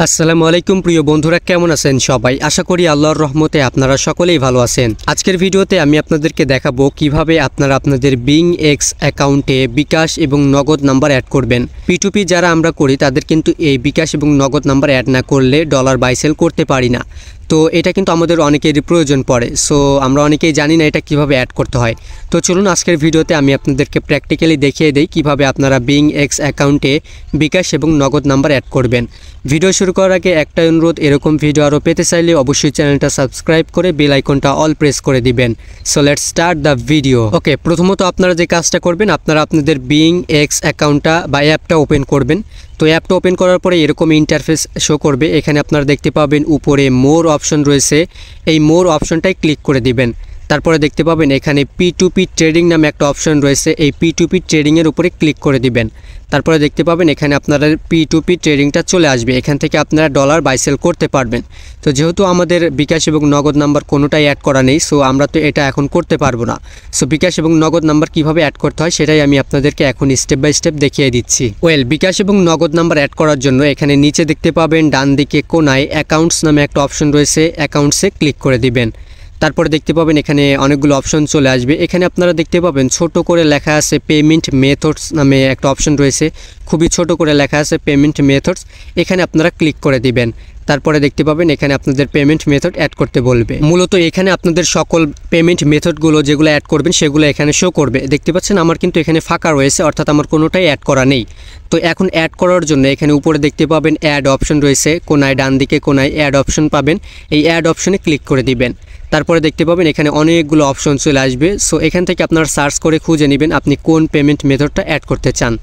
আসসালামু আলাইকুম প্রিয় বন্ধুরা, কেমন আছেন সবাই? আশা করি আল্লাহর রহমতে আপনারা সকলেই ভালো আছেন। আজকের ভিডিওতে আমি আপনাদেরকে দেখাবো কিভাবে আপনারা আপনাদের বিং এক্স অ্যাকাউন্টে বিকাশ এবং নগদ নাম্বার অ্যাড করবেন। P2P যারা আমরা করি তাদের কিন্তু এই বিকাশ এবং নগদ নাম্বার অ্যাড না করলে ডলার বাই সেল করতে পারি না। তো এটা কিন্তু আমাদের অনেকেরই প্রয়োজন পড়ে। সো আমরা অনেকেই জানি না এটা কিভাবে অ্যাড করতে হয়। তো চলুন আজকের ভিডিওতে আমি আপনাদেরকে প্র্যাকটিক্যালি দেখিয়ে দেই কিভাবে আপনারা বিং এক্স অ্যাকাউন্টে বিকাশ এবং নগদ নাম্বার অ্যাড করবেন। ভিডিও শুরু করার আগে একটা অনুরোধ, এরকম ভিডিও আরও পেতে চাইলে অবশ্যই চ্যানেলটা সাবস্ক্রাইব করে বেল আইকনটা অল প্রেস করে দিবেন। So let's start the video. Okay, প্রথমত আপনারা যে কাজটা করবেন, আপনারা আপনাদের বিং এক্স অ্যাকাউন্টটা বা অ্যাপটা ওপেন করবেন। তো অ্যাপটা ওপেন করার পরে এরকম ইন্টারফেস শো করবে। এখানে আপনারা দেখতে পাবেন উপরে মোর অপশন রয়েছে, এই মোর অপশনটাই ক্লিক করে দিবেন। তারপরে দেখতে পাবেন এখানে P2P ট্রেডিং নামে একটা অপশন রয়েছে, এই P2P ট্রেডিংয়ের উপরে ক্লিক করে দিবেন। তারপরে দেখতে পাবেন এখানে আপনারা P2P ট্রেডিংটা চলে আসবে, এখান থেকে আপনারা ডলার বাই সেল করতে পারবেন। তো যেহেতু আমাদের বিকাশ এবং নগদ নাম্বার কোনোটাই অ্যাড করা নেই, সো আমরা তো এটা এখন করতে পারবো না। সো বিকাশ এবং নগদ নাম্বার কিভাবে অ্যাড করতে হয় সেটাই আমি আপনাদেরকে এখন স্টেপ বাই স্টেপ দেখিয়ে দিচ্ছি। বিকাশ এবং নগদ নাম্বার অ্যাড করার জন্য এখানে নিচে দেখতে পাবেন ডান দিকে কোনায় অ্যাকাউন্টস নামে একটা অপশন রয়েছে, অ্যাকাউন্টসে ক্লিক করে দিবেন। তারপরে দেখতে পাবেন এখানে অনেকগুলো অপশন চলে আসবে। এখানে আপনারা দেখতে পাবেন ছোট করে লেখা আছে পেমেন্ট মেথডস নামে একটা অপশন রয়েছে, খুবই ছোট করে লেখা আছে পেমেন্ট মেথডস, এখানে আপনারা ক্লিক করে দিবেন। তারপরে দেখতে পাবেন এখানে আপনাদের পেমেন্ট মেথড অ্যাড করতে বলবে। মূলত এখানে আপনাদের সকল পেমেন্ট মেথডগুলো যেগুলো অ্যাড করবেন সেগুলো এখানে শো করবে। দেখতে পাচ্ছেন আমার কিন্তু এখানে ফাঁকা রয়েছে, অর্থাৎ আমার কোনোটাই অ্যাড করা নেই। তো এখন অ্যাড করার জন্য এখানে উপরে দেখতে পাবেন অ্যাড অপশন রয়েছে, কোনায় ডান দিকে কোনায় অ্যাড অপশন পাবেন, এই অ্যাড অপশনে ক্লিক করে দিবেন। তারপরে দেখতে পাবেন এখানে অনেকগুলো অপশন চলে আসবে। সো এখান থেকে আপনারা সার্চ করে খুঁজে নেবেন আপনি কোন পেমেন্ট মেথডটা অ্যাড করতে চান।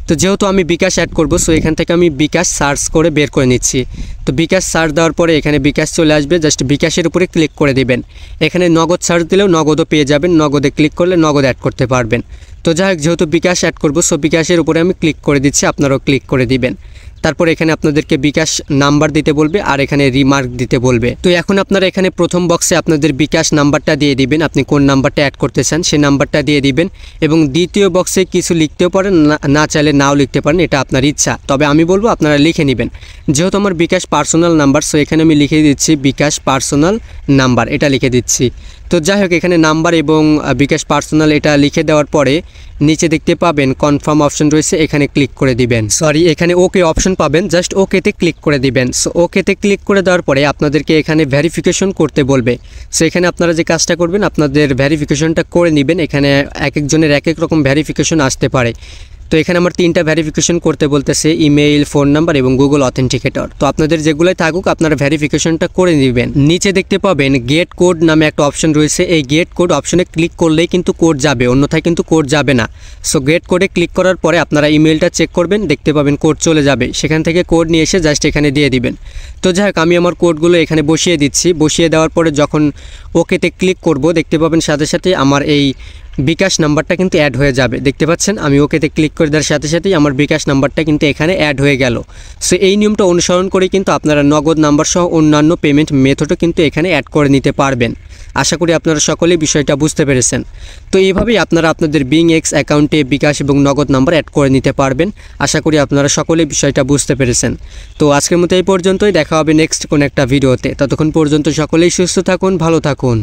তো যেহেতু আমি বিকাশ অ্যাড করব, সো এখান থেকে আমি বিকাশ সার্চ করে বের করে নিচ্ছি। তো বিকাশ সার্চ দেওয়ার পরে এখানে বিকাশ চলে আসবে, জাস্ট বিকাশের উপরে ক্লিক করে দিবেন। এখানে নগদ সার্চ দিলেও নগদও পেয়ে যাবেন, নগদে ক্লিক করলে নগদ অ্যাড করতে পারবেন। তো যাই হোক, যেহেতু বিকাশ অ্যাড করব, সো বিকাশের উপরে আমি ক্লিক করে দিচ্ছি, আপনারাও ক্লিক করে দিবেন। তারপর এখানে আপনাদেরকে বিকাশ নাম্বার দিতে বলবে আর এখানে রিমার্ক দিতে বলবে। তো এখন আপনারা এখানে প্রথম বক্সে আপনাদের বিকাশ নাম্বারটা দিয়ে দিবেন, আপনি কোন নাম্বারটা অ্যাড করতে চান সেই নাম্বারটা দিয়ে দিবেন। এবং দ্বিতীয় বক্সে কিছু লিখতেও পারেন, না চাইলে নাও লিখতে পারেন, এটা আপনার ইচ্ছা। তবে আমি বলবো আপনারা লিখে নেবেন। যেহেতু আমার বিকাশ পার্সোনাল নাম্বার, সো এখানে আমি লিখে দিচ্ছি বিকাশ পার্সোনাল নাম্বার, এটা লিখে দিচ্ছি। তো যাই হোক, এখানে নাম্বার এবং বিকাশ পার্সোনাল এটা লিখে দেওয়ার পরে নিচে দেখতে পাবেন কনফার্ম অপশন রয়েছে, এখানে ক্লিক করে দিবেন। এখানে ওকে অপশন পাবেন, জাস্ট ওকেতে ক্লিক করে দিবেন। সো ওকেতে ক্লিক করে দেওয়ার পরে আপনাদেরকে এখানে ভেরিফিকেশন করতে বলবে। সো এখানে আপনারা যে কাজটা করবেন, আপনাদের ভেরিফিকেশনটা করে নেবেন। এখানে এক একজনের এক এক রকম ভেরিফিকেশন আসতে পারে। তো এখানে আমার 3টা ভেরিফিকেশন করতে বলতেছে, ইমেইল, ফোন নাম্বার এবং গুগল অথেন্টিকেটর। তো আপনাদের যেগুলোই থাকুক আপনারা ভেরিফিকেশনটা করে নেবেন। নিচে দেখতে পাবেন গেট কোড নামে একটা অপশন রয়েছে, এই গেট কোড অপশনে ক্লিক করলেই কিন্তু কোড যাবে, অন্যথায় কিন্তু কোড যাবে না। সো গেট কোডে ক্লিক করার পরে আপনারা ইমেইলটা চেক করবেন, দেখতে পাবেন কোড চলে যাবে, সেখান থেকে কোড নিয়ে এসে জাস্ট এখানে দিয়ে দিবেন। তো যাই হোক, আমি আমার কোডগুলো এখানে বসিয়ে দিচ্ছি। বসিয়ে দেওয়ার পরে যখন ওকেতে ক্লিক করব, দেখতে পাবেন সাথে সাথে আমার এই বিকাশ নাম্বারটা কিন্তু অ্যাড হয়ে যাবে। দেখতে পাচ্ছেন আমি ওকেতে ক্লিক করে দেওয়ার সাথে সাথেই আমার বিকাশ নাম্বারটা কিন্তু এখানে অ্যাড হয়ে গেল। সো এই নিয়মটা অনুসরণ করে কিন্তু আপনারা নগদ নাম্বার সহ অন্যান্য পেমেন্ট মেথডও কিন্তু এখানে অ্যাড করে নিতে পারবেন। আশা করি আপনারা সকলেই বিষয়টা বুঝতে পেরেছেন। তো এইভাবেই আপনারা আপনাদের বিং এক্স অ্যাকাউন্টে বিকাশ এবং নগদ নাম্বার অ্যাড করে নিতে পারবেন। আশা করি আপনারা সকলেই বিষয়টা বুঝতে পেরেছেন। তো আজকের মতো এই পর্যন্তই, দেখা হবে নেক্সট কোন একটা ভিডিওতে। ততক্ষণ পর্যন্ত সকলেই সুস্থ থাকুন, ভালো থাকুন।